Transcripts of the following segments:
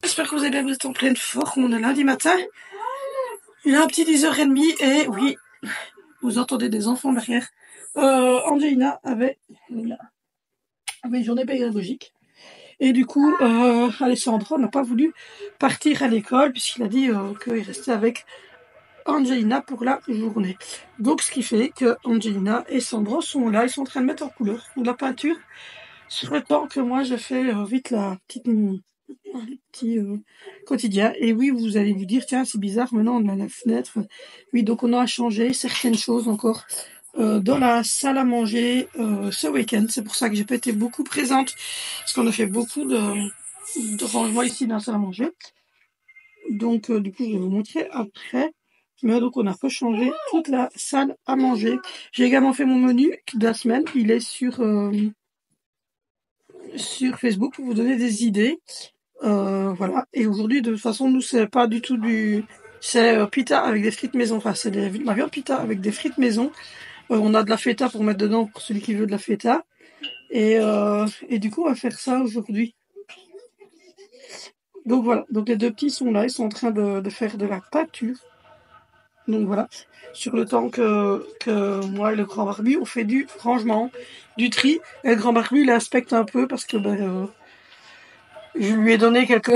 J'espère que vous allez bien, vous êtes en pleine forme, on est lundi matin. Il est un petit 10h30 et oui, vous entendez des enfants derrière. Angelina avait une journée pédagogique. Et du coup, Alessandro n'a pas voulu partir à l'école puisqu'il a dit qu'il restait avec Angelina pour la journée. Donc ce qui fait que Angelina et Sandro sont là, ils sont en train de mettre en couleur de la peinture sur le temps que moi je fais vite la petite un petit quotidien. Et oui, vous allez vous dire, tiens, c'est bizarre, maintenant on a la fenêtre. Oui, donc on a changé certaines choses encore dans la salle à manger ce week-end. C'est pour ça que j'ai pas été beaucoup présente, parce qu'on a fait beaucoup de rangements ici dans la salle à manger. Donc, du coup, je vais vous montrer après. Mais donc, on a rechangé toute la salle à manger. J'ai également fait mon menu de la semaine. Il est sur Facebook pour vous donner des idées. Voilà. Et aujourd'hui, de toute façon, nous, c'est pas du tout c'est pita avec des frites maison. Enfin, c'est la viande pita avec des frites maison. On a de la feta pour mettre dedans pour celui qui veut de la feta. Et du coup, on va faire ça aujourd'hui. Donc voilà. Donc les deux petits sont là. Ils sont en train de faire de la pâture. Donc voilà. Sur le temps que moi et le grand barbu, on fait du rangement, du tri. Et le grand barbu, il inspecte un peu parce que je lui ai donné quelques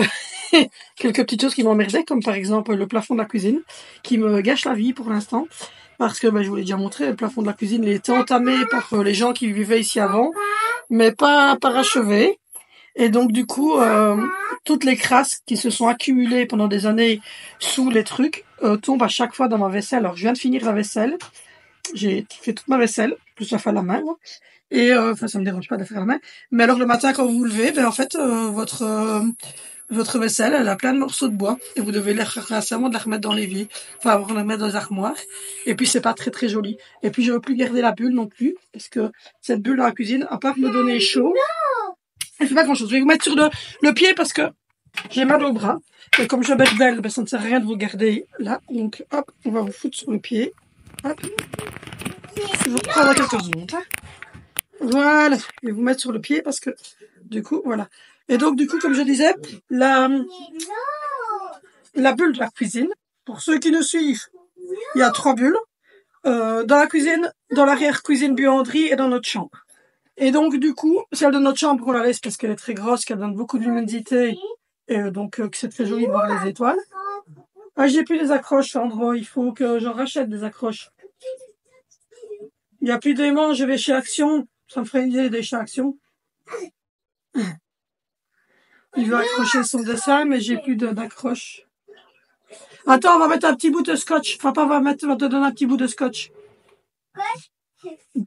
quelques petites choses qui m'emmerdaient, comme par exemple le plafond de la cuisine, qui me gâche la vie pour l'instant. Parce que je vous l'ai déjà montré, le plafond de la cuisine il était entamé par les gens qui vivaient ici avant, mais pas parachevé. Et donc du coup, toutes les crasses qui se sont accumulées pendant des années sous les trucs tombent à chaque fois dans ma vaisselle. Alors je viens de finir la vaisselle, j'ai fait toute ma vaisselle, plus la faire à la main. Moi. Et enfin ça me dérange pas de la faire à la main. Mais alors le matin quand vous vous levez, en fait votre vaisselle, elle a plein de morceaux de bois et vous devez récemment de la remettre dans l'évier, enfin vous la mettre dans les armoires. Et puis c'est pas très très joli. Et puis je veux plus garder la bulle non plus parce que cette bulle dans la cuisine, à part me donner chaud, elle fait pas grand chose. Je vais vous mettre sur le pied parce que j'ai mal au bras. Et comme je belle, ça ne sert à rien de vous garder là. Donc hop, on va vous foutre sur le pied. Hop. Je vous reprendrai quelques secondes. Hein. Voilà, je vais vous mettre sur le pied parce que du coup, voilà. Et donc du coup, comme je disais, la bulle de la cuisine, pour ceux qui nous suivent, il y a 3 bulles. Dans la cuisine, dans l'arrière-cuisine buanderie et dans notre chambre. Et donc du coup, celle de notre chambre, on la laisse parce qu'elle est très grosse, qu'elle donne beaucoup de l'humidité et donc que c'est très joli de voir les étoiles. Ah, j'ai plus des accroches, Sandro, il faut que j'en rachète des accroches. Il n'y a plus d'aimants, je vais chez Action, ça me ferait une idée d'aller chez Action. Il veut accrocher son dessin, mais j'ai plus d'accroches. Attends, on va mettre un petit bout de scotch. Papa va te donner un petit bout de scotch.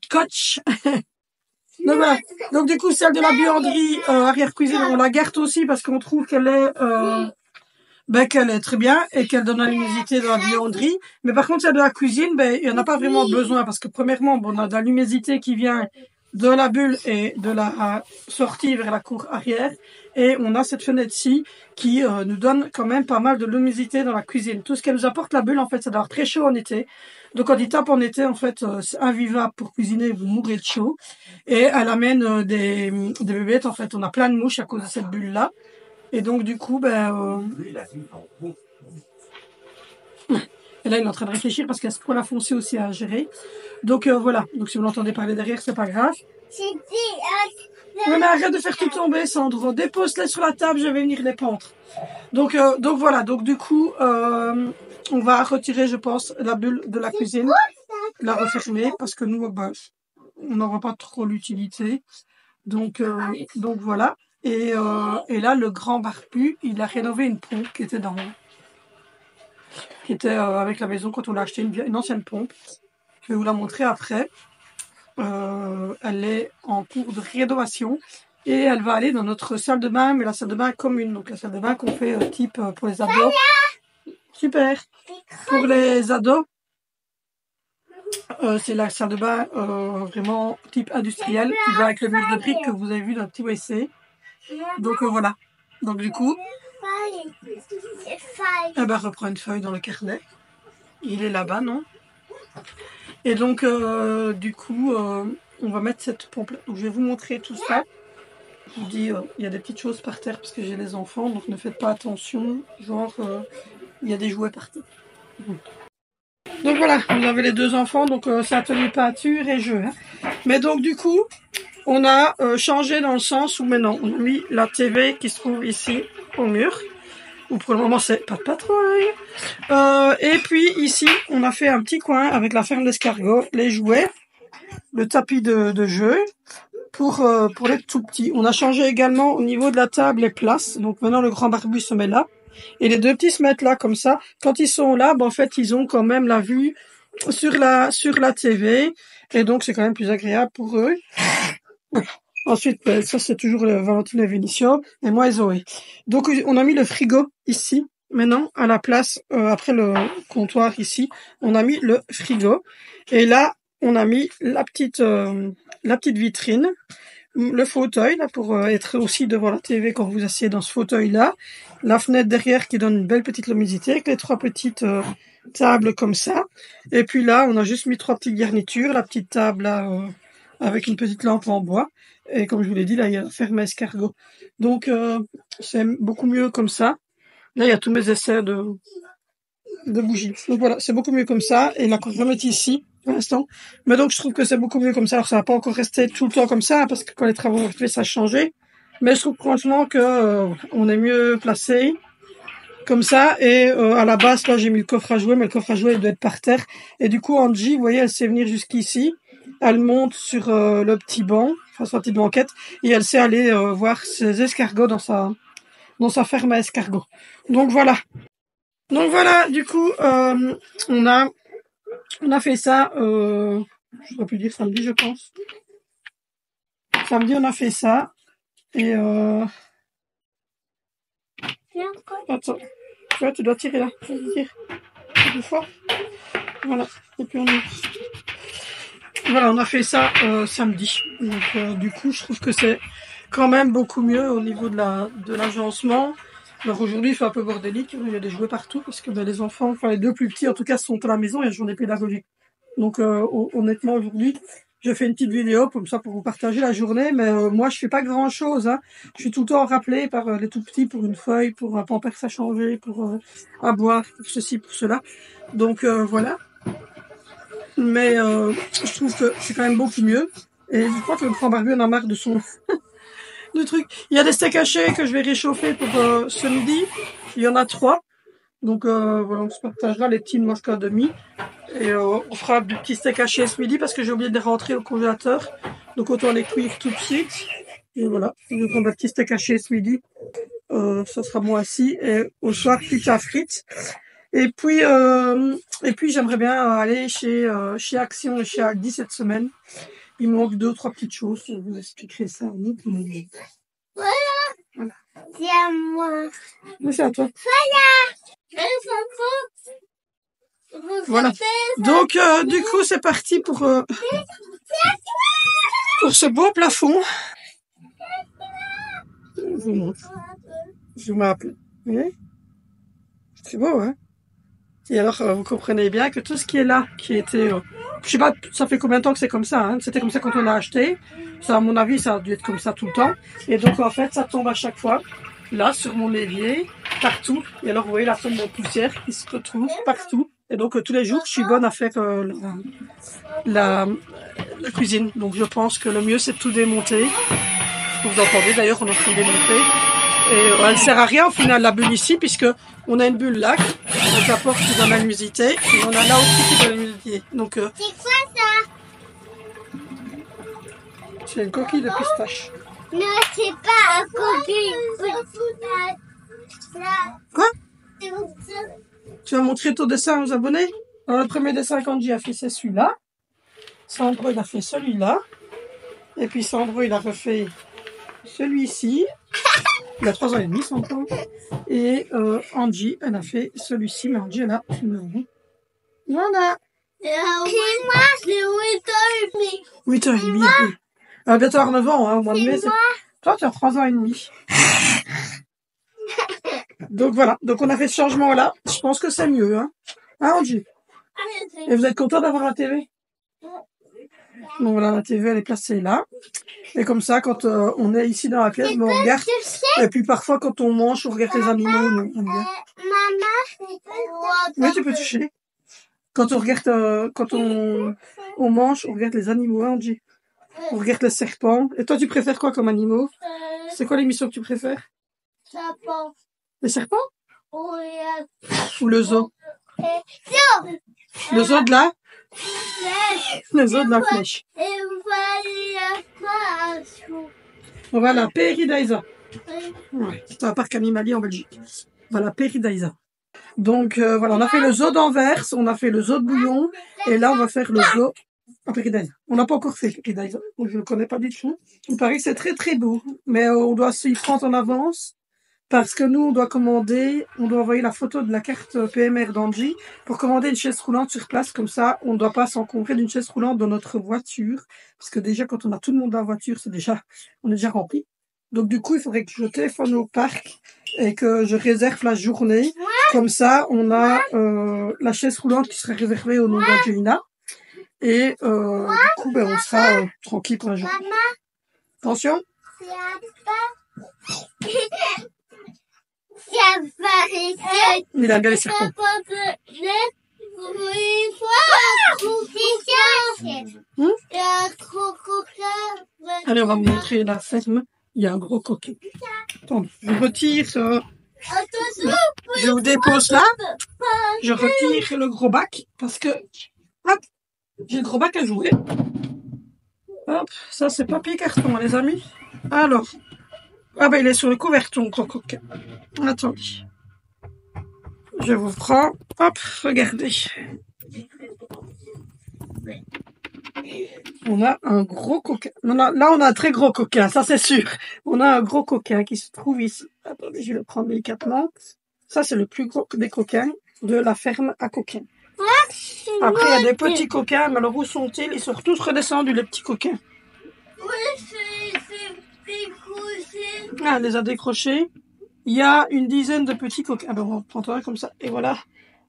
Scotch. Donc voilà. Donc du coup, celle de la buanderie arrière-cuisine, on la garde aussi parce qu'on trouve qu'elle est très bien et qu'elle donne la luminosité dans la buanderie. Mais par contre, celle de la cuisine, il n'y en a pas vraiment besoin parce que premièrement, on a de la luminosité qui vient de la bulle et de la sortie vers la cour arrière. Et on a cette fenêtre-ci qui nous donne quand même pas mal de luminosité dans la cuisine. Tout ce qu'elle nous apporte, la bulle, en fait, c'est d'avoir très chaud en été. Donc quand il tape en été, en fait, c'est invivable pour cuisiner, vous mourrez de chaud. Et elle amène des bébêtes, en fait. On a plein de mouches à cause de cette bulle-là. Et donc du coup, et là il est en train de réfléchir parce qu'il y a ce poil à foncer aussi à gérer. Donc voilà, donc si vous l'entendez parler derrière, c'est pas grave. Mais arrête de faire tout tomber, Sandro. Dépose-les sur la table, je vais venir les pendre. Donc voilà, donc du coup, on va retirer, je pense, la bulle de la cuisine, la refermer parce que nous, on n'aura pas trop l'utilité. Donc voilà. Et là, le grand barbu, il a rénové une pompe qui était avec la maison quand on l'a acheté, une ancienne pompe. Je vais vous la montrer après. Elle est en cours de rénovation et elle va aller dans notre salle de bain, mais la salle de bain commune. Donc la salle de bain qu'on fait type pour les ados. Super. Pour les ados, c'est la salle de bain vraiment type industriel qui va avec le mur de briques que vous avez vu dans le petit WC. Donc voilà. Donc du coup, reprends une feuille dans le carnet. Il est là-bas, non? Et donc du coup, on va mettre cette pompe là. Donc je vais vous montrer tout ça. Je vous dis, il y a des petites choses par terre parce que j'ai les enfants, donc ne faites pas attention. Genre, il y a des jouets par terre. Donc voilà, vous avez les deux enfants, donc c'est atelier peinture et jeu. Hein. Mais donc du coup, on a changé dans le sens où maintenant on a mis la TV qui se trouve ici au mur. Ou pour le moment c'est pas de patrouille. Et puis ici, on a fait un petit coin avec la ferme d'escargot, les jouets, le tapis de jeu pour les tout petits. On a changé également au niveau de la table les places. Donc maintenant le grand barbu se met là. Et les deux petits se mettent là comme ça. Quand ils sont là, ben, en fait, ils ont quand même la vue sur la TV. Et donc, c'est quand même plus agréable pour eux. Ensuite, ben, ça, c'est toujours Valentine et Vinicio. Et moi et Zoé. Donc, on a mis le frigo ici. Maintenant, à la place, après le comptoir ici, on a mis le frigo. Et là, on a mis la petite vitrine. Le fauteuil, là, pour être aussi devant la TV quand vous asseyez dans ce fauteuil-là. La fenêtre derrière qui donne une belle petite luminosité avec les trois petites tables comme ça. Et puis là, on a juste mis trois petites garnitures. La petite table là, avec une petite lampe en bois. Et comme je vous l'ai dit, là, il y a la ferme à escargot. Donc, c'est beaucoup mieux comme ça. Là, il y a tous mes essais de bougies. Donc voilà, c'est beaucoup mieux comme ça. Et là, quand je vais mettre ici, pour l'instant. Mais donc, je trouve que c'est beaucoup mieux comme ça. Alors, ça va pas encore rester tout le temps comme ça, parce que quand les travaux vont faire, ça a changé. Mais je trouve franchement que on est mieux placé comme ça. Et à la base, là, j'ai mis le coffre à jouer, mais le coffre à jouer, il doit être par terre. Et du coup, Angie, vous voyez, elle sait venir jusqu'ici. Elle monte sur le petit banc, enfin, sur la petite banquette, et elle sait aller voir ses escargots dans sa ferme à escargots. Donc voilà. Donc voilà, du coup, on a fait ça, je dois plus dire samedi, je pense. Samedi, on a fait ça. Et attends, tu vois, tu dois tirer là. Tu tires plus fort. Voilà. Et puis voilà, on a fait ça samedi. Donc du coup, je trouve que c'est quand même beaucoup mieux au niveau de l'agencement. Alors aujourd'hui, il fait un peu bordélique, il y a des jouets partout parce que ben, les enfants, enfin les deux plus petits en tout cas, sont à la maison et il y a journée pédagogique. Donc honnêtement, aujourd'hui, je fais une petite vidéo comme ça pour vous partager la journée, mais moi je fais pas grand chose. Hein. Je suis tout le temps rappelée par les tout petits pour une feuille, pour un pampers à changer, pour à boire, pour ceci, pour cela. Donc voilà. Mais je trouve que c'est quand même beaucoup mieux. Et je crois que le grand barbu en a marre de son de truc. Il y a des steaks hachés que je vais réchauffer pour ce midi. Il y en a 3. Donc voilà, on se partagera les petits noix à demi. Et on fera du petit steak haché ce midi parce que j'ai oublié de les rentrer au congélateur. Donc autant les cuire tout de suite. Et voilà, je vais prendre un petit steak haché ce midi. Ça sera moi aussi. Et au soir, pizza frites. Et puis j'aimerais bien aller chez Action et chez Aldi cette semaine. Il me manque 2 ou 3 petites choses. Je vous expliquerai ça. Voilà. C'est à moi. Mais c'est à toi. Voilà. Donc du coup c'est parti pour ce beau plafond. Je vous montre. Je m'appelle. Vous voyez? C'est beau, hein? Et alors, vous comprenez bien que tout ce qui est là, qui était... je sais pas, ça fait combien de temps que c'est comme ça, hein? C'était comme ça quand on l'a acheté. Ça, à mon avis, ça a dû être comme ça tout le temps. Et donc, en fait, ça tombe à chaque fois. Là, sur mon évier, partout. Et alors, vous voyez la somme de poussière qui se retrouve partout. Et donc, tous les jours, je suis bonne à faire la cuisine. Donc, je pense que le mieux, c'est de tout démonter. Vous entendez, d'ailleurs, on a tout démonté. Et elle sert à rien au final la bulle ici puisque on a une bulle là, donc la porte qui donne la luminosité et on a là aussi qui donne la luminosité. Donc C'est quoi ça? c'est une coquille de pistache. Non, c'est pas un coquille. Quoi? Tu vas montrer ton dessin aux abonnés? Alors le premier dessin qu'Angie a fait c'est celui-là. Sandro il a fait celui-là. Et puis Sandro il a refait celui-ci. Il a 3 ans et demi, Sandro. Et Angie, elle a fait celui-ci, mais Angie, elle a 9 ans. Voilà. C'est moi, c'est 8h30. 8h30, oui. Elle va bientôt avoir 9 ans, hein, au mois de mai. Toi, tu as 3 ans et demi. Donc voilà. Donc on a fait ce changement-là. Je pense que c'est mieux, hein. Hein, Angie? Et vous êtes content d'avoir la télé? Donc voilà, la TV elle est placée là. Et comme ça, quand on est ici dans la pièce, on regarde. Et puis parfois, quand on mange, on regarde les animaux. On aime bien. Maman, c'est quoi? Oui, tu peux toucher. Quand on regarde, quand on mange, on regarde les animaux, hein, Angie. On regarde les serpents. Et toi, tu préfères quoi comme animaux? C'est quoi l'émission que tu préfères? Serpent. Les serpents? Oui. Ou le zoo? Non. Le zoo de la? Flèche. Le zoo de la flèche. Et voilà quoi? On va à la Paradisa. Oui. Ouais, c'est un parc animalier en Belgique. On va à la Paradisa. Donc voilà, on a fait le zoo d'Anvers, on a fait le zoo de Bouillon, et là on va faire le zoo à Paradisa. On n'a pas encore fait Paradisa, donc je ne connais pas du tout. Il paraît que c'est très très beau, mais on doit s'y prendre en avance, parce que nous on doit commander, on doit envoyer la photo de la carte PMR d'Angie pour commander une chaise roulante sur place, comme ça on ne doit pas s'encombrer d'une chaise roulante dans notre voiture, parce que déjà quand on a tout le monde dans la voiture, on est déjà rempli. Donc du coup il faudrait que je téléphone au parc et que je réserve la journée. Comme ça, on a la chaise roulante qui serait réservée au nom d'Angelina. Et du coup, ben, on sera tranquille pour la journée. Maman, Attention. c'est pas. Il a bien les serpents. Allez, on va vous montrer la ferme. Il y a un gros coquin. Attendez, je retire. Je vous dépose là. Je retire le gros bac parce que hop, j'ai le gros bac à jouer. Hop, ça c'est papier carton, les amis. Alors, ah ben il est sur le couverton, gros coquin. Attendez. Je vous prends. Hop, regardez. On a un gros coquin. Là, on a un très gros coquin, ça c'est sûr. On a un gros coquin qui se trouve ici. Attendez, je vais le prendre délicatement. Ça, c'est le plus gros des coquins de la ferme à coquins. Après, il y a des petits coquins, mais alors où sont-ils? Ils sont tous redescendus, les petits coquins. Oui, c'est décroché. Ah, elle les a décrochés. Il y a une dizaine de petits coquins. Ben, on prend un comme ça. Et voilà,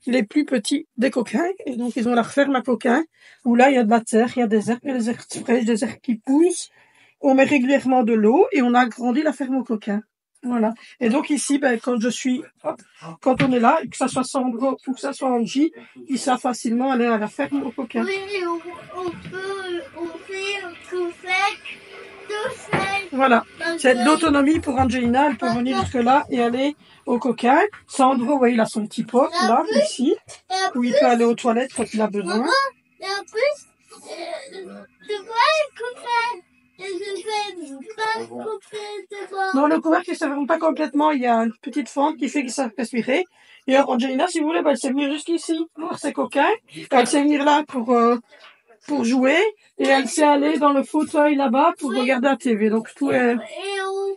les plus petits des coquins. Et donc, ils ont leur ferme à coquins, où là, il y a de la terre, il y a des herbes, il y a des herbes fraîches, des herbes qui poussent. On met régulièrement de l'eau et on a agrandi la ferme aux coquins. Voilà. Et donc ici, ben, quand on est là, que ça soit Sandro ou que ça soit Angie, ils savent facilement aller à la ferme aux coquins. Oui, on fait tout seul. Voilà. C'est de l'autonomie pour Angelina. Elle peut venir jusque là et aller aux coquins. Sandro, vous voyez, il a son petit pot là, ici, où il peut aller aux toilettes quand il a besoin. Et en plus, tu vois les coquins. Je fais pas complètement. Non, le couvercle ne se ferme pas complètement. Il y a une petite fente qui fait qu'ils savent respirer. Et alors, Angelina, si vous voulez, ben, elle sait venir jusqu'ici, voir ses coquins. Elle sait venir là pour jouer. Et elle sait aller dans le fauteuil là-bas pour regarder la TV. Donc, tout est... Et on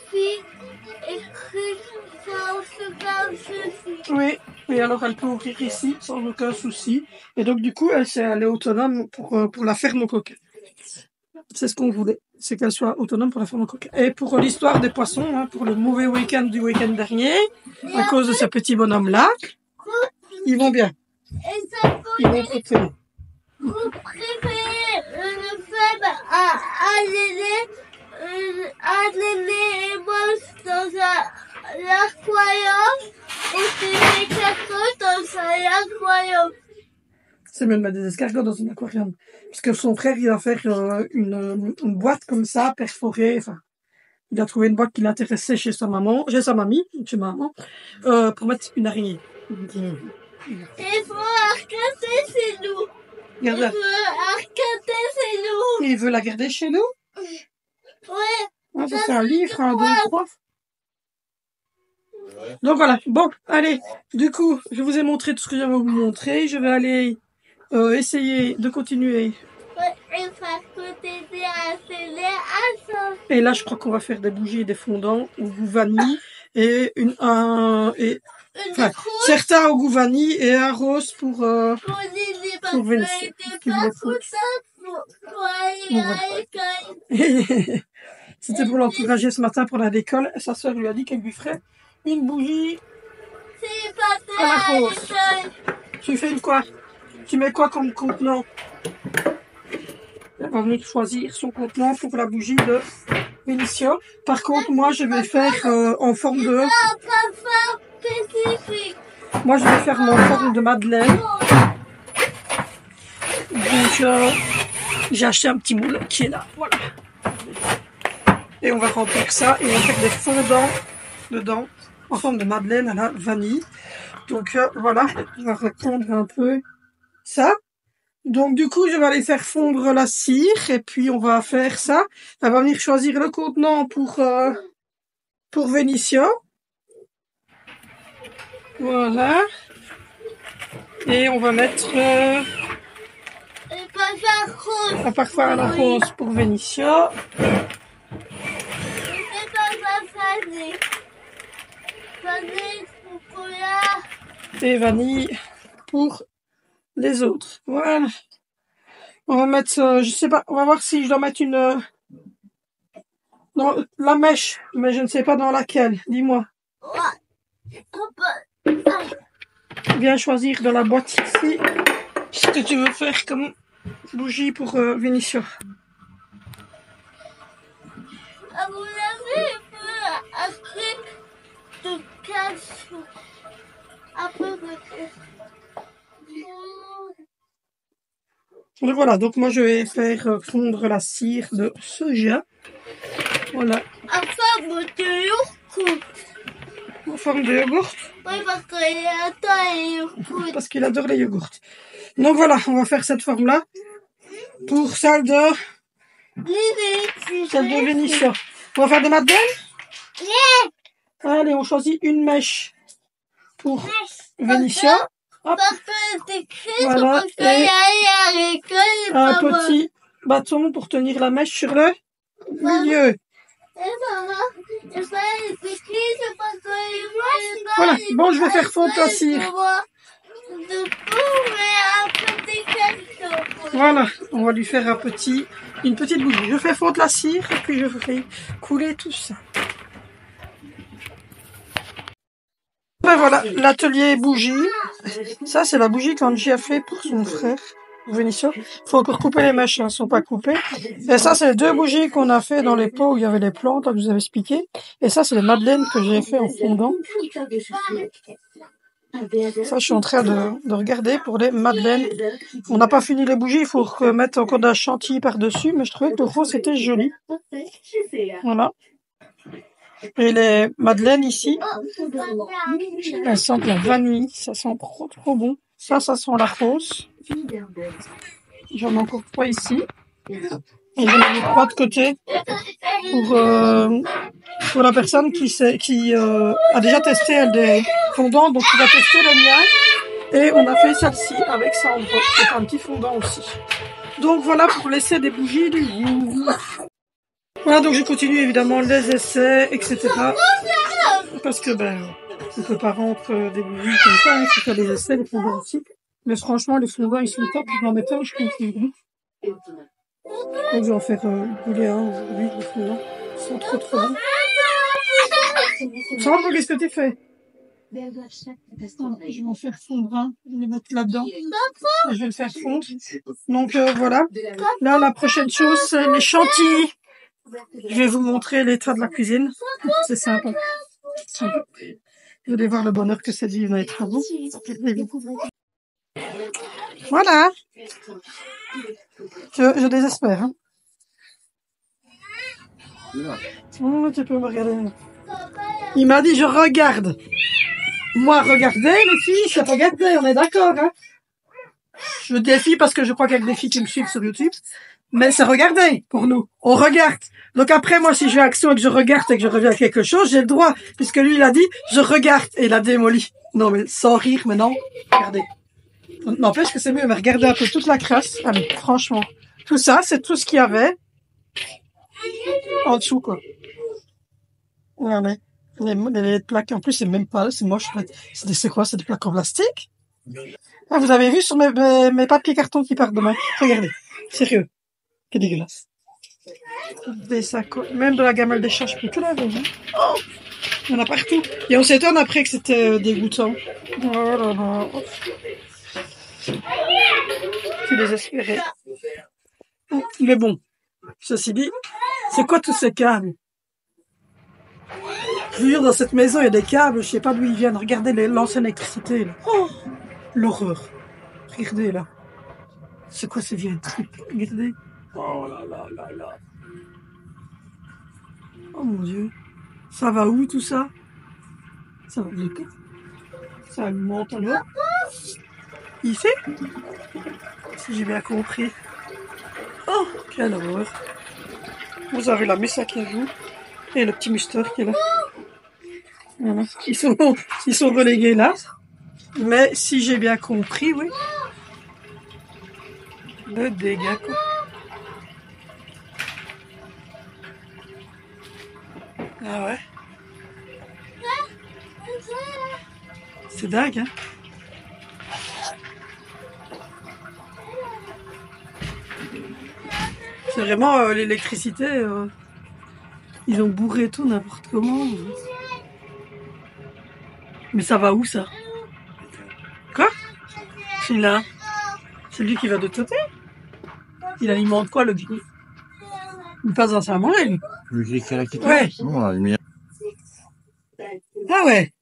fait écrire sans souci. Oui. Et alors, elle peut ouvrir ici sans aucun souci. Et donc, du coup, elle est autonome pour la ferme aux coquins. C'est ce qu'on voulait, c'est qu'elle soit autonome pour la ferme aux coquins. Et pour l'histoire des poissons, hein, pour le mauvais week-end du week-end dernier, à cause de ce petit bonhomme-là, ils vont bien. Et ça Ils vont très très bien. vous préférez le faible à l'aimer et moi dans l'aquarium ou c'est les cartons dans l'aquarium. C'est même mettre des escargots dans un aquarium. Parce que son frère, il va faire une boîte comme ça, perforée. Enfin, il a trouvé une boîte qui l'intéressait chez sa mamie, chez maman, pour mettre une araignée. Il faut arcader chez nous. Regarde là. Il veut la garder chez nous? Ouais. Ah, ça c'est un livre, un, deux, trois. Donc voilà, bon, allez, du coup, je vous ai montré tout ce que j'avais à vous montrer. Je vais aller essayer de continuer. Et là, je crois qu'on va faire des bougies et des fondants au goût vanille et certains au goût vanille et un rose pour Vinci. C'était pour l'encourager ce matin pour aller à l'école. Sa soeur lui a dit qu'elle lui ferait une bougie à la rose. Tu fais une quoi? Tu mets quoi comme contenant? Elle va venir choisir son contenant pour la bougie de Vénitia. Par contre, moi, je vais faire en forme de... Moi, je vais faire en forme de madeleine. Donc, j'ai acheté un petit moule qui est là. Voilà. Et on va remplir ça et on va faire des fondants dedans en forme de madeleine à la vanille. Donc, voilà, on va reprendre un peu ça. Donc, du coup, je vais aller faire fondre la cire et puis on va faire ça. Elle va venir choisir le contenant pour Vénitia. Voilà. Et on va mettre un parfum à la rose pour Vénitia. Et vanille pour les autres. Voilà. On va mettre, je sais pas, on va voir si je dois mettre une dans la mèche, mais je ne sais pas dans laquelle. Dis-moi. Viens choisir dans la boîte ici ce que tu veux faire comme bougie pour Vénitia. À mon avis, un truc de cache un peu de... Donc voilà, donc moi je vais faire fondre la cire de soja. Voilà. En forme de yogourt. En forme de yogourt. Oui, parce qu'il adore les yogourts. Parce qu'il adore les yogourts. Donc voilà, on va faire cette forme-là pour celle de Vénitia. On va faire des madeleines. Allez, on choisit une mèche pour Vénitia. Hop. Voilà, et un petit bâton pour tenir la mèche sur le milieu. Voilà, bon, je vais faire fondre la cire. Voilà, on va lui faire une petite bougie. Je fais fondre la cire et puis je ferai couler tout ça. Ben voilà, l'atelier bougie. Ça, c'est la bougie qu'Angie a fait pour son frère, Vénitia. Faut encore couper les mèches, elles sont pas coupées. Et ça, c'est les deux bougies qu'on a fait dans les pots où il y avait les plantes, comme je vous avais expliqué. Et ça, c'est les madeleines que j'ai fait en fondant. Ça, je suis en train de regarder pour les madeleines. On n'a pas fini les bougies, il faut mettre encore de la chantilly par-dessus, mais je trouvais que le rose était joli. Voilà. Et les madeleines ici, elles sentent la vanille, ça sent trop bon. Ça sent la rose. J'en ai encore 3 ici. Et j'en ai 3 de côté pour la personne qui a déjà testé elle, des fondants, donc il a testé le mien. Et on a fait celle-ci avec Sandra, c'est un petit fondant aussi. Donc voilà pour laisser des bougies du jour. Voilà, donc je continue évidemment les essais, etc. Parce que on peut pas rendre des bougies comme ça, il faut faire des essais, les fondants aussi. Mais franchement, les fondants ils sont top, je vais en mettre un, je continue. Je vais en faire brûler un aujourd'hui, les fondants. Ils sont trop bons. Sandra, qu'est-ce que tu fais? Je vais en faire fondre un, je vais les mettre là-dedans. Je vais le faire fondre. Donc voilà. Là, la prochaine chose, c'est les chantilly. Je vais vous montrer l'état de la cuisine. C'est sympa. Vous allez voir le bonheur que c'est de vivre dans les travaux. Voilà. Je désespère. Hein. Oh, tu peux me regarder. Il m'a dit je regarde. Moi, regardez les filles, c'est regarder, on est d'accord. Hein. Je défie parce que je crois qu'il y a des filles qui me suivent sur YouTube. Mais c'est regarder pour nous. On regarde. Donc après, moi, si je fais action et que je regarde et que je reviens à quelque chose, j'ai le droit. Puisque lui, il a dit, je regarde. Et il a démoli. Non, mais sans rire, mais non. Regardez. N'empêche que c'est mieux. Mais regardez un peu toute la crasse. Allez, franchement. Tout ça, c'est tout ce qu'il y avait. En dessous, quoi. Regardez. Les plaques. En plus, c'est même pas, c'est moche. C'est quoi? C'est des plaques en plastique? Ah, vous avez vu sur mes papiers cartons qui partent demain. Regardez. Sérieux. C'est dégueulasse. Des sacs, même de la gamelle des chats, je peux tout laver. Hein. Oh, il y en a partout. Et on s'étonne après que c'était dégoûtant. Oh là là. Je suis désespérée. Mais bon, ceci dit, c'est quoi tous ces câbles? Je veux dire, dans cette maison, il y a des câbles, je sais pas d'où ils viennent. Regardez l'ancienne électricité, là. Oh, l'horreur. Regardez, là. C'est quoi ces vieux trucs? Regardez. Oh là là là là. Oh mon Dieu. Ça va où, tout ça? Ça va où? Ça monte alors? Ici? Si j'ai bien compris. Oh, quelle horreur. Vous avez la Messa qui joue. Et le petit Mister qui est là. Voilà. Ils sont relégués là. Mais si j'ai bien compris, oui. Le dégât, quoi. Ah ouais. C'est dingue, hein. C'est vraiment l'électricité. Ils ont bourré tout n'importe comment. Mais ça va où, ça? Quoi? Celui-là. C'est lui qui va de côté? Il alimente quoi, le gris? Il passe dans sa main, lui. Le gris qui a la quitte? Ouais. Non, la lumière. Ah ouais.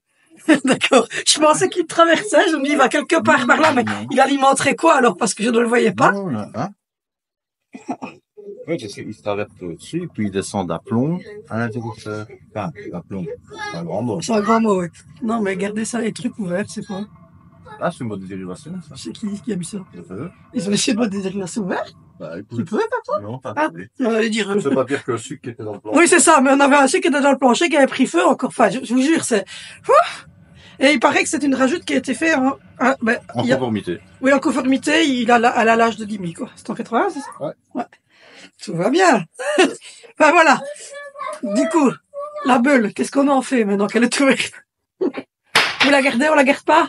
D'accord. Je pensais qu'il traversait. Je me dis, il va quelque part par là, mais il alimenterait quoi alors? Parce que je ne le voyais pas. Non, là, hein? Oui, parce qu'il se traverse au-dessus, puis il descend d'aplomb à l'interrupteur. Enfin, d'aplomb. C'est un grand mot. C'est un grand mot, ouais. Non, mais gardez ça, les trucs ouverts, c'est quoi? Ah, c'est une mode de dérivation, ça. C'est qui a mis ça? Je sais. Ils ont laissé le mode des dérivations ouvertes? Bah, Tu écoute. peux, pas? Non, pas Ah, trouvé. on allait dire. C'est pas pire que le sucre qui était dans le plan. Oui, c'est ça, mais on avait un sucre qui était dans le plancher qui avait pris feu encore. Enfin, je vous jure, c'est. Ouf. Et il paraît que c'est une rajoute qui a été faite en. Ben, En conformité. Oui, en conformité, il a à l'âge de 10 000, quoi. C'est en 80, c'est ça? Ouais. Tout va bien. Ben voilà. Du coup, la bulle, qu'est-ce qu'on en fait maintenant qu'elle est ouverte? Vous la gardez, on la garde pas?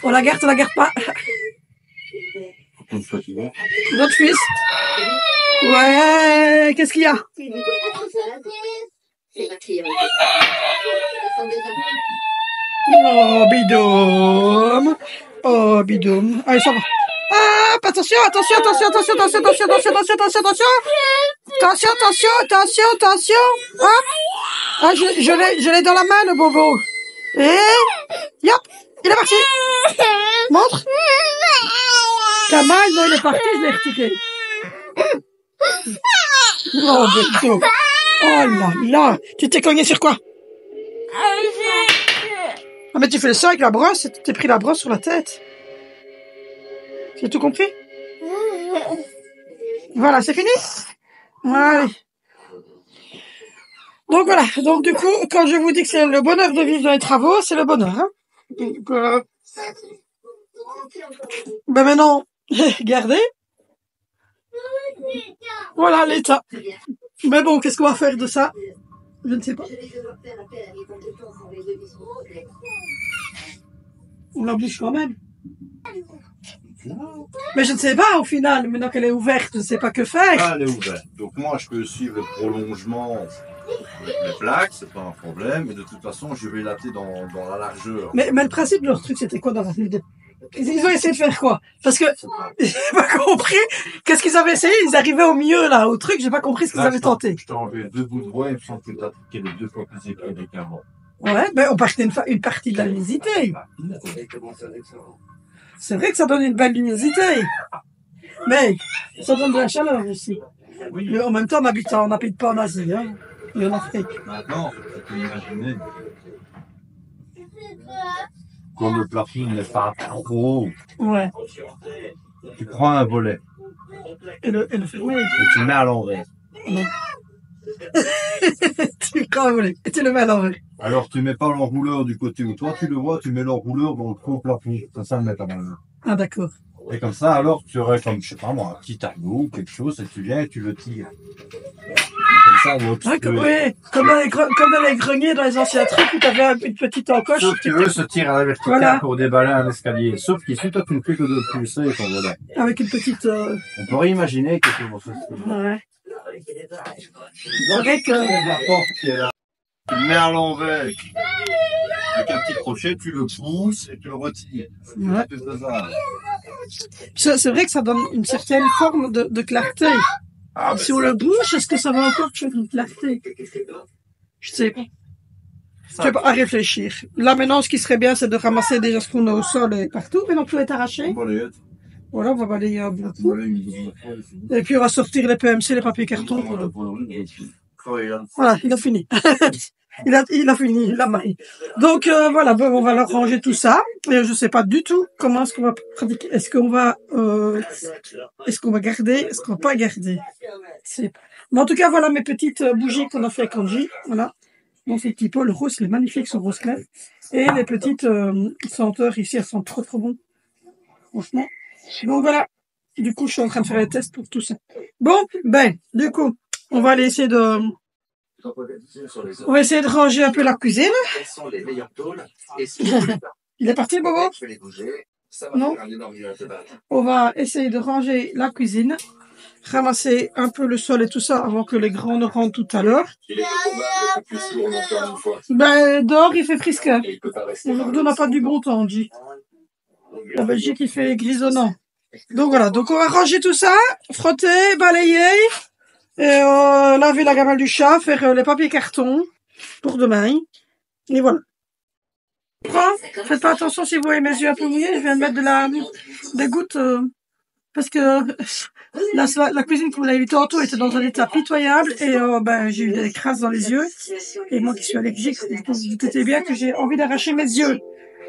On la garde pas? Notre fils? Ouais, qu'est-ce qu'il y a? Oh, bidôme. Oh, bidôme. Allez, ça va. Ah, attention. Hop. Ah, je l'ai dans la main, le bobo. Et, yop, il est parti. Montre. Ta main, non, il est parti, je l'ai retiré. Oh, bidôme. Oh là là. Tu t'es cogné sur quoi? Ah, mais tu fais ça avec la brosse, t'es pris la brosse sur la tête. Tu as tout compris? Voilà, c'est fini? Allez. Donc voilà, donc du coup, quand je vous dis que c'est le bonheur de vivre dans les travaux, c'est le bonheur, hein? Donc, ben maintenant, regardez. Voilà l'état. Mais bon, qu'est-ce qu'on va faire de ça? Je ne sais pas. On l'oblige quand même. Mais je ne sais pas au final, maintenant qu'elle est ouverte, je ne sais pas que faire. Ah, elle est ouverte. Donc moi, je peux suivre le prolongement avec les plaques, c'est pas un problème. Mais de toute façon, je vais latter dans la largeur. Mais le principe de leur truc, c'était quoi dans la vidéo? Ils ont essayé de faire quoi? Parce que j'ai pas compris. Qu'est-ce qu'ils avaient essayé? Ils arrivaient au milieu là, au truc. J'ai pas compris ce qu'ils avaient tenté. Je t'ai enlevé 2 bouts de bois. Il me semble que tu as appliqué les 2 fois plus épais qu'avant. Ouais, ben on partait une partie de la luminosité. C'est vrai que ça donne une belle luminosité. Mais ça donne de la chaleur aussi. Oui. Mais en même temps, on n'habite pas en Asie, hein, et en Afrique. Maintenant, tu peux imaginer. Comme le plafond n'est pas trop haut, Ouais. tu prends un volet Et le fermer. et tu le mets à l'envers. Non. Tu prends un volet et tu le mets à l'envers. Alors tu mets pas l'enrouleur du côté où toi tu le vois, tu mets l'enrouleur dans le fond plafond. C'est ça le mettre à l'envers. Ah d'accord. Et comme ça, alors tu aurais comme, je sais pas moi, un petit anneau ou quelque chose et tu viens et tu le tires. Et comme ça, on Ah, comme dans les greniers dans les anciens trucs où tu avais une petite encoche. Sauf que eux se tirent à la verticale Voilà. pour déballer un escalier. Sauf qu'ici, toi, tu ne fais que de pulser ton volet. Avec une petite. On pourrait imaginer que c'est pour ça. Ouais. C'est vrai que la porte qui est là, tu le mets à l'envers. Avec un petit crochet, tu le pousses et tu le retires. Ouais. C'est ça. C'est vrai que ça donne une certaine forme de clarté. Si on le bouge, est-ce que ça va encore faire une clarté? Je sais pas. Je sais pas, à réfléchir. Là, maintenant, ce qui serait bien, c'est de ramasser déjà ce qu'on a au sol et partout. Maintenant, tout est arraché. Voilà, on va balayer un beaucoup. Et puis, on va sortir les PMC, les papiers cartons. Voilà, il a fini. il a fini, la maille. Donc, voilà, bon, on va leur ranger tout ça. Et je sais pas du tout comment est-ce qu'on va pratiquer. Est-ce qu'on va garder? Est-ce qu'on va pas garder? Mais en tout cas, voilà mes petites bougies qu'on a fait avec Angie. Voilà. Donc, ces petits pots, le rose, il est magnifique, ce rose clair. Et les petites senteurs ici, elles sont trop bon. Franchement. Donc, voilà. Du coup, je suis en train de faire les tests pour tout ça. Bon, ben, du coup, on va aller essayer de... On va essayer de ranger un peu la cuisine. Il est parti, Bobo? Non? On va essayer de ranger la cuisine, ramasser un peu le sol et tout ça avant que les grands ne rentrent tout à l'heure. Ben, dehors, il fait frisque. Aujourd'hui, on n'a pas du bon temps, on dit. La Belgique, il fait grisonnant. Donc voilà, donc on va ranger tout ça, frotter, balayer, et laver la gamelle du chat, faire les papiers cartons pour demain. Et voilà. Faites pas attention si vous voyez mes yeux un peu mouillés, je viens de mettre des gouttes, parce que la cuisine, comme vous l'avez vu tantôt, était dans un état pitoyable, et ben j'ai eu des crasses dans les yeux, et moi qui suis allergique, vous vous doutez bien que j'ai envie d'arracher mes yeux.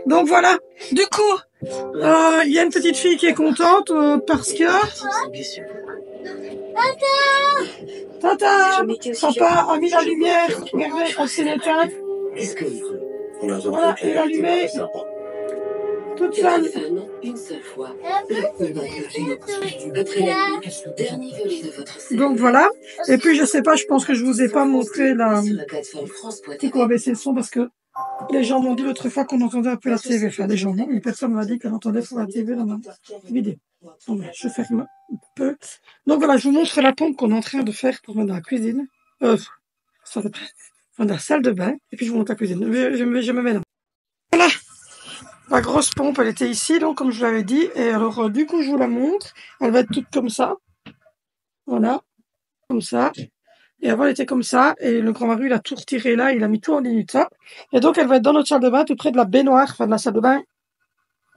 Donc voilà, du coup, il y a une petite fille qui est contente parce que... Tata, papa a mis la lumière, regardez, elle s'est éteinte. Voilà, elle a allumé toute seule. Donc voilà, et puis je sais pas, je pense que je vous ai pas montré la... On va baisser le son parce que les gens m'ont dit l'autre fois qu'on entendait un peu la TV. Enfin, les gens, non, une personne m'a dit qu'elle entendait pour la TV dans ma vidéo. Donc, je ferme un peu. Donc voilà, je vous montre la pompe qu'on est en train de faire pour mettre dans la cuisine. Dans la salle de bain. Et puis je vous montre la cuisine. Je me mets là. Voilà. La grosse pompe, elle était ici, donc comme je vous l'avais dit. Et alors, du coup, je vous la montre. Elle va être toute comme ça. Voilà. Comme ça. Et avant, elle était comme ça, et le grand Maru, il a tout retiré là, il a mis tout en ligne de ça. Et donc, elle va être dans notre salle de bain, tout près de la baignoire, enfin de la salle de bain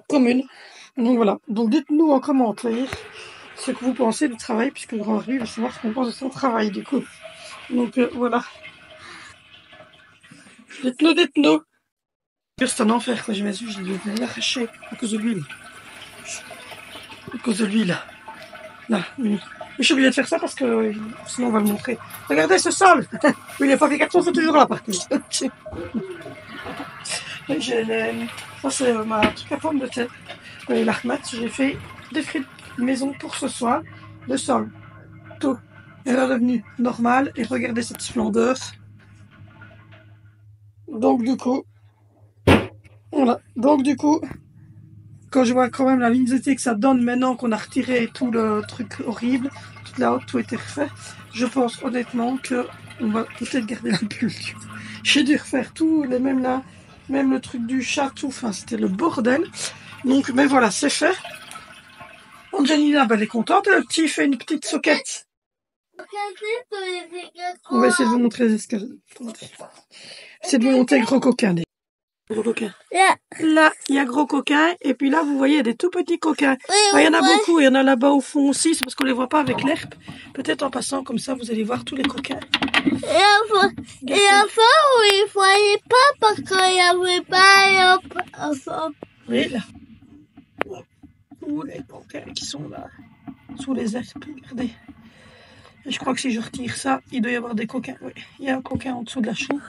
commune. Donc voilà. Donc, dites-nous en commentaire ce que vous pensez du travail, puisque le grand Maru veut savoir ce qu'on pense de son travail, du coup. Donc, voilà. Dites-nous. C'est un enfer, quoi. J'ai mes yeux, je les ai arrachés à cause de l'huile. À cause de l'huile. Là, oui. Je suis obligé de faire ça parce que sinon on va le montrer. Regardez ce sol. Oui, les papiers cartons sont toujours là par contre. Ça c'est ma truc à pomme de terre. Et l'Ahmed, j'ai fait des frites maison pour ce soir. Le sol, tout est redevenu normal. Et regardez cette splendeur. Donc du coup, voilà. Donc du coup, quand je vois quand même la luminosité que ça donne maintenant qu'on a retiré tout le truc horrible, toute la haute, tout était refait, je pense honnêtement que on va peut-être garder la bulle. J'ai dû refaire tout, même là, même le truc du chat, tout, enfin c'était le bordel. Donc, mais voilà, c'est fait. Angelina, elle est contente, le petit fait une petite soquette. On va essayer de vous montrer les escaliers. C'est de vous montrer gros coquin. Gros coquin. Là, il y a gros coquin, et puis là, vous voyez, il y a des tout petits coquins. Il y en a beaucoup, il y en a là-bas au fond aussi, c'est parce qu'on les voit pas avec l'herbe. Peut-être en passant comme ça, vous allez voir tous les coquins. Et avant, il ne voyait pas parce qu'il n'y avait pas Oui, là. Tous les coquins qui sont là, sous les herbes, regardez. Et je crois que si je retire ça, il doit y avoir des coquins. Oui, il y a un coquin en dessous de la chou.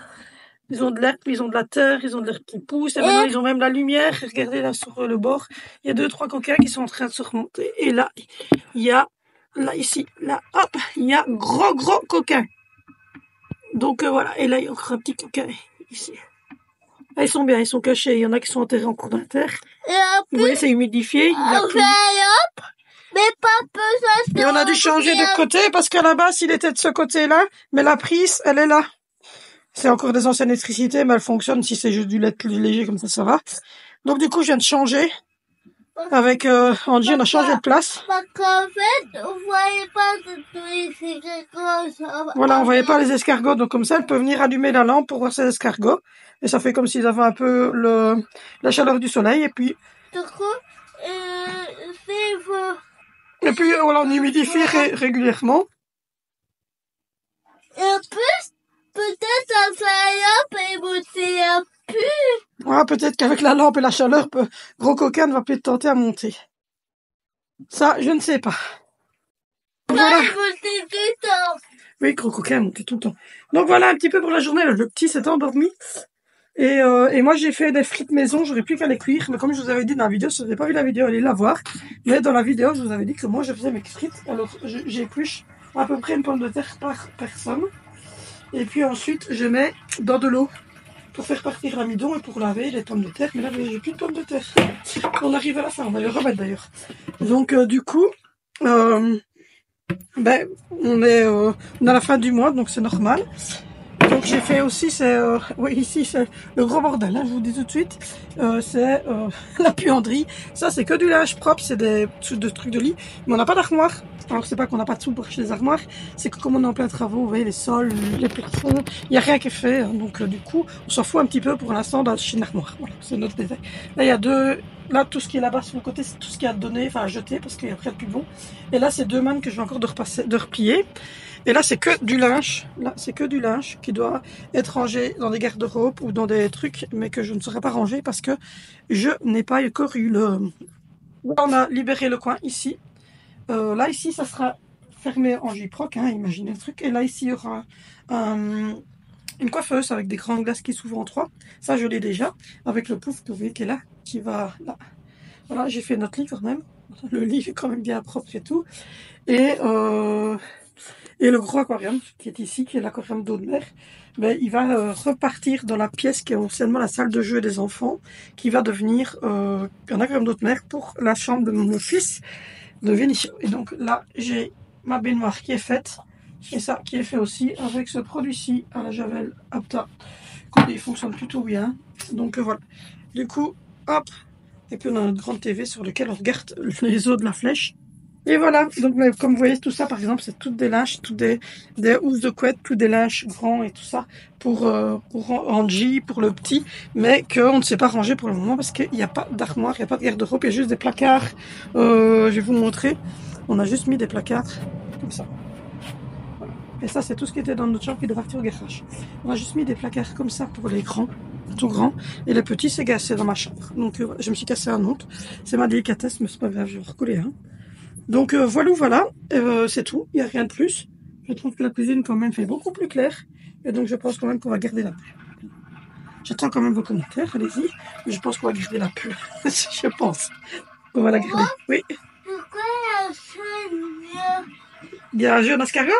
Ils ont de l'herbe, ils ont de la terre, ils ont de l'herbe qui pousse, et maintenant ils ont même la lumière. Regardez là sur le bord, il y a 2-3 coquins qui sont en train de se remonter. Et là, il y a, là ici, là, hop, il y a gros coquins. Donc voilà, et là il y a encore un petit coquin ici. Là, ils sont bien, ils sont cachés, il y en a qui sont enterrés en cours de terre. Vous voyez, c'est humidifié. Mais pas besoin. Et on a dû changer de côté parce qu'à la base, il était de ce côté-là, mais la prise, elle est là. C'est encore des anciennes électricités, mais elle fonctionne si c'est juste du LED plus léger, comme ça va. Donc du coup, je viens de changer. Avec Angie, on a changé de place. Parce qu'en fait, on voyait pas de tous les escargots. Voilà, on voyait pas les escargots, donc comme ça, elle peut venir allumer la lampe pour voir ces escargots. Et ça fait comme s'ils avaient un peu la chaleur du soleil. Et puis, Du coup, c'est vous. voilà, on humidifie régulièrement. Et en plus, peut-être un fire et monter un peu. Voilà, peut-être qu'avec la lampe et la chaleur, Gros Coquin ne va plus tenter à monter. Ça, je ne sais pas. Voilà. Monter tout le temps. Oui, Gros Coquin a monté tout le temps. Donc voilà un petit peu pour la journée. Le petit s'est endormi. Et moi, j'ai fait des frites maison. J'aurais plus qu'à les cuire. Mais comme je vous avais dit dans la vidéo, si vous n'avez pas vu la vidéo, allez la voir. Mais dans la vidéo, je vous avais dit que moi, je faisais mes frites. Alors, j'épluche à peu près une pomme de terre par personne. Et puis ensuite, je mets dans de l'eau pour faire partir l'amidon et pour laver les pommes de terre. Mais là, j'ai plus de pommes de terre. On arrive à la fin. On va les remettre d'ailleurs. Donc, du coup, on est à la fin du mois, donc c'est normal. Donc j'ai fait aussi, oui, ici c'est le gros bordel, hein, je vous dis tout de suite, c'est la puanderie. Ça c'est que du linge propre, c'est des trucs de lit, mais on n'a pas d'armoire. Alors c'est pas qu'on n'a pas de sous pour acheter des armoires, c'est que comme on est en plein travaux, vous voyez les sols, les plafonds, il n'y a rien qui est fait, hein, donc du coup on s'en fout un petit peu pour l'instant d'acheter une armoire. Voilà, c'est notre détail. Là il y a là tout ce qui est là-bas sur le côté c'est tout ce qu'il y a à donner, enfin à jeter parce qu'il n'y a rien de plus bon. Et là c'est deux mannes que je vais encore de replier. Et là, c'est que du linge. Là, c'est que du linge qui doit être rangé dans des garde-robes ou dans des trucs, mais que je ne saurais pas ranger parce que je n'ai pas encore eu le... On a libéré le coin ici. Là, ici, ça sera fermé en J-Proc, hein, imaginez le truc. Et là, ici, il y aura une coiffeuse avec des grandes glaces qui s'ouvrent en trois. Ça, je l'ai déjà. Avec le pouf que vous voyez qui est là, qui va là. Voilà, j'ai fait notre lit quand même. Le lit est quand même bien propre et tout. Et le gros aquarium qui est ici, qui est l'aquarium d'eau de mer, ben, il va repartir dans la pièce qui est anciennement la salle de jeu des enfants, qui va devenir un aquarium d'eau de mer pour la chambre de mon fils de Vénissieux. Et donc là, j'ai ma baignoire qui est faite, et ça qui est fait aussi avec ce produit-ci à la Javel Apta. Il fonctionne plutôt bien. Donc voilà. Du coup, hop. Et puis on a notre grande TV sur laquelle on regarde les eaux de la flèche. Et voilà, donc comme vous voyez, tout ça par exemple, c'est toutes des linges, toutes des housses de couette, tous des linges grands et tout ça pour Angie, pour le petit, mais qu'on ne sait pas ranger pour le moment parce qu'il n'y a pas d'armoire, il n'y a pas de garde-robe, il y a juste des placards. Je vais vous montrer, on a juste mis des placards comme ça. Voilà. Et ça, c'est tout ce qui était dans notre chambre qui doit partir au garage. On a juste mis des placards comme ça pour les grands, tout grands, et les petits, c'est gassé dans ma chambre. Donc voilà, je me suis cassé un ongle, c'est ma délicatesse, mais c'est pas grave, je vais recoller un. Donc voilà, c'est tout, il n'y a rien de plus. Je trouve que la cuisine quand même fait beaucoup plus clair. Et donc je pense quand même qu'on va garder la pub. J'attends quand même vos commentaires, allez-y. Mais je pense qu'on va garder la pub. Je pense qu'on va la garder. Oui. Pourquoi la chaîne Il y a un jeu d'escargot.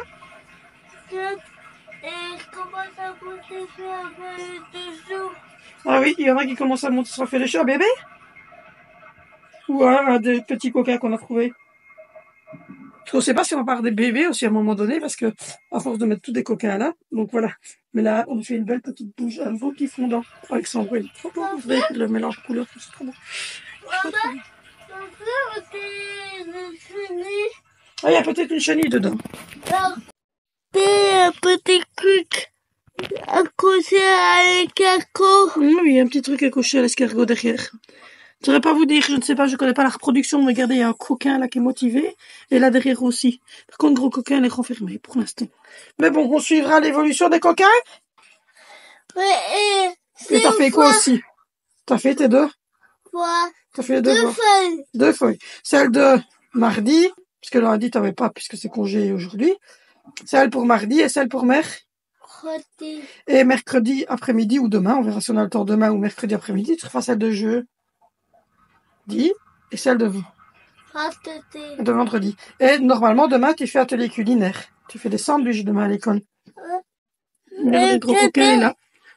et commence à monter sur un peu de jour? Ah oui, il y en a qui commencent à monter sur le chats, bébé. Ou un des petits coquins qu'on a trouvé. Parce qu'on ne sait pas si on va parler des bébés aussi à un moment donné, parce que à force de mettre tous des coquins là, donc voilà. Mais là, on fait une belle petite bouche, un beau petit fondant avec son bruit. Trop beau, vous voyez le mélange de couleurs, c'est trop beau. Ah, il y a peut-être une chenille dedans. Un petit truc accroché à l'escargot. Oui, un petit truc accroché à l'escargot derrière. Je ne saurais pas vous dire, je ne sais pas, je ne connais pas la reproduction, mais regardez, il y a un coquin là qui est motivé, et là derrière aussi. Par contre, gros coquin, elle est renfermée pour l'instant. Mais bon, on suivra l'évolution des coquins. Ouais, et t'as fait quoi aussi? T'as fait tes deux? Voilà. T'as fait les deux feuilles. Deux feuilles. Celle de mardi, parce que lundi t'avais pas, puisque c'est congé aujourd'hui. Celle pour mardi et celle pour mercredi. Et mercredi après-midi ou demain, on verra si on a le temps demain ou mercredi après-midi, tu feras celle de jeudi et celle de vendredi. Et normalement, demain, tu fais atelier culinaire. Tu fais des sandwichs demain à l'école. Le gros coquin est là.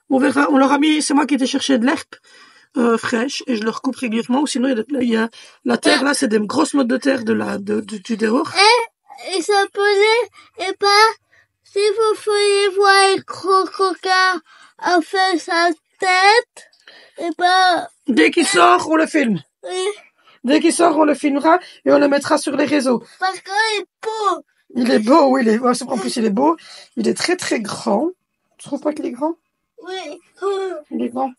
On verra, on leur a mis, c'est moi qui ai été chercher de l'herbe fraîche et je leur coupe régulièrement, ou sinon il y a la terre là, c'est des grosses mottes de terre du dehors. Et ça posait, et pas, si vous voulez voir le gros coquin a fait sa tête, et pas... Dès qu'il sort, on le filme. Oui. Dès qu'il sort, on le filmera et on le mettra sur les réseaux. Parce qu'il est beau. Il est beau, oui, ouais, en plus il est beau. Il est très très grand. Tu trouves pas qu'il est grand? Oui. Il est grand.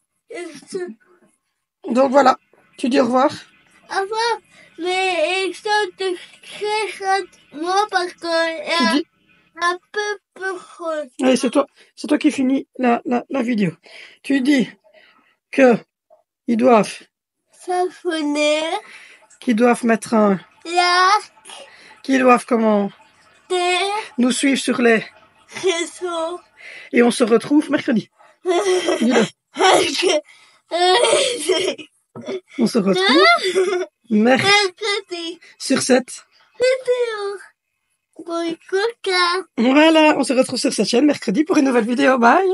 Donc voilà, tu dis au revoir. Avant, mais ils sont très chouettes, moi, parce que Tu dis, un peu peureux. allez, c'est toi qui finis la vidéo. Tu dis que ils doivent mettre un, La qu'ils doivent comment des nous suivre sur les, réseaux. et on se retrouve mercredi. Dis-le. On se retrouve Mercredi. sur cette. Pour le coca. Voilà, on se retrouve sur cette chaîne mercredi pour une nouvelle vidéo. Bye.